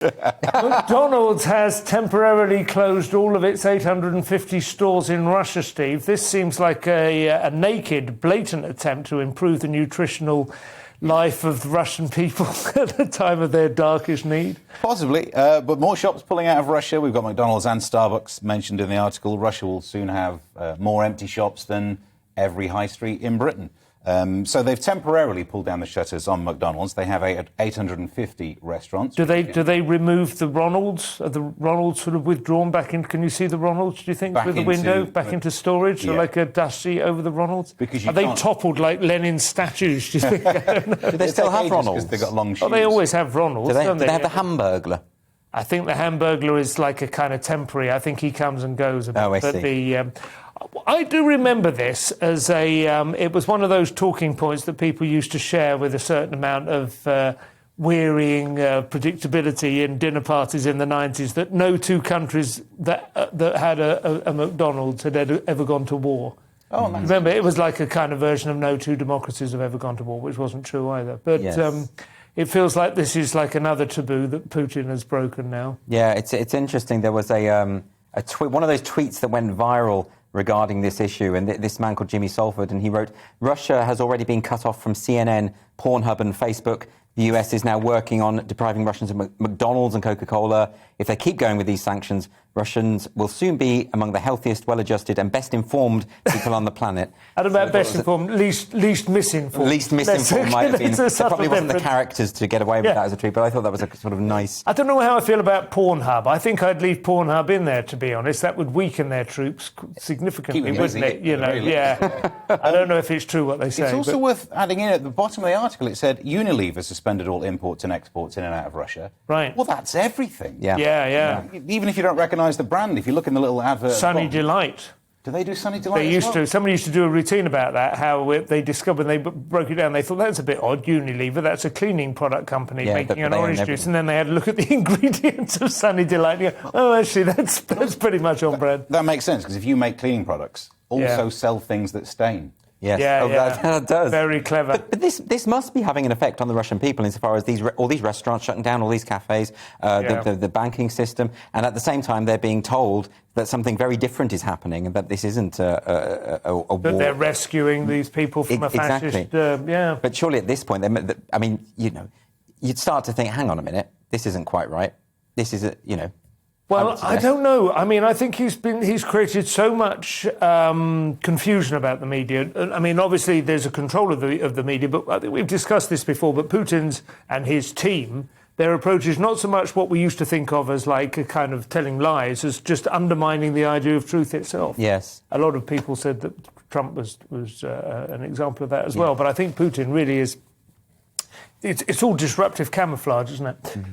McDonald's has temporarily closed all of its 850 stores in Russia, Steve. This seems like a naked, blatant attempt to improve the nutritional life of the Russian people at the time of their darkest need. Possibly, but more shops pulling out of Russia. We've got McDonald's and Starbucks mentioned in the article. Russia will soon have more empty shops than every high street in Britain. So they've temporarily pulled down the shutters on McDonald's. They have 850 restaurants. Do they remove the Ronalds? Are the Ronalds sort of withdrawn back in? Can you see the Ronalds, do you think, through the window? Back into storage? Yeah. Or like a dust sheet over the Ronalds? Because are they toppled like Lenin statues, do you think? Do they still have Ronalds? They've got long shoes. Oh, they always have Ronalds, don't they? Do they have the Hamburglar? I think the Hamburglar is like a kind of temporary. I think he comes and goes a bit. Oh, I see. I do remember this as it was one of those talking points that people used to share with a certain amount of wearying predictability in dinner parties in the 90s, that no two countries that had a McDonald's had ever gone to war. Oh, nice. Remember, it was like a kind of version of no two democracies have ever gone to war, which wasn't true either. But yes. It feels like this is like another taboo that Putin has broken now. Yeah, it's interesting. There was a tweet, one of those tweets that went viral regarding this issue, and this man called Jimmy Salford, and he wrote, "Russia has already been cut off from CNN, Pornhub and Facebook. The US is now working on depriving Russians of McDonald's and Coca-Cola. If they keep going with these sanctions, Russians will soon be among the healthiest, well-adjusted and best-informed people on the planet." And about best-informed, least misinformed. Least misinformed might have been. There probably wasn't the characters to get away with that as a tweet, but I thought that was a sort of nice... I don't know how I feel about Pornhub. I think I'd leave Pornhub in there, to be honest. That would weaken their troops significantly, wouldn't it? You know, yeah. I don't know if it's true what they say. It's also worth adding in at the bottom of the article, it said Unilever suspended all imports and exports in and out of Russia. Right. Well, that's everything. Yeah. You know, even if you don't recognise the brand, if you look in the little advert... Sunny Delight. Do they do Sunny Delight They used to. Somebody used to do a routine about that, how they discovered, when they broke it down, they thought, that's a bit odd, Unilever, that's a cleaning product company making an orange juice, and then they had a look at the ingredients of Sunny Delight and go, oh, actually, that's pretty much on brand. That makes sense, because if you make cleaning products, also sell things that stain. Yes, that does. Very clever. But this must be having an effect on the Russian people insofar as all these restaurants shutting down, all these cafes, the banking system, and at the same time they're being told that something very different is happening and that this isn't a war. That they're rescuing these people from a fascist... Exactly. But surely at this point, I mean, you know, you'd start to think, hang on a minute, this isn't quite right. This is, Well, I don't know. I mean, I think he's created so much confusion about the media. I mean, obviously there's a control of the media, but I think we've discussed this before. But Putin's and his team, their approach is not so much what we used to think of as like a kind of telling lies, as just undermining the idea of truth itself. Yes. A lot of people said that Trump was an example of that as well. But I think Putin really is. It's all disruptive camouflage, isn't it? Mm-hmm.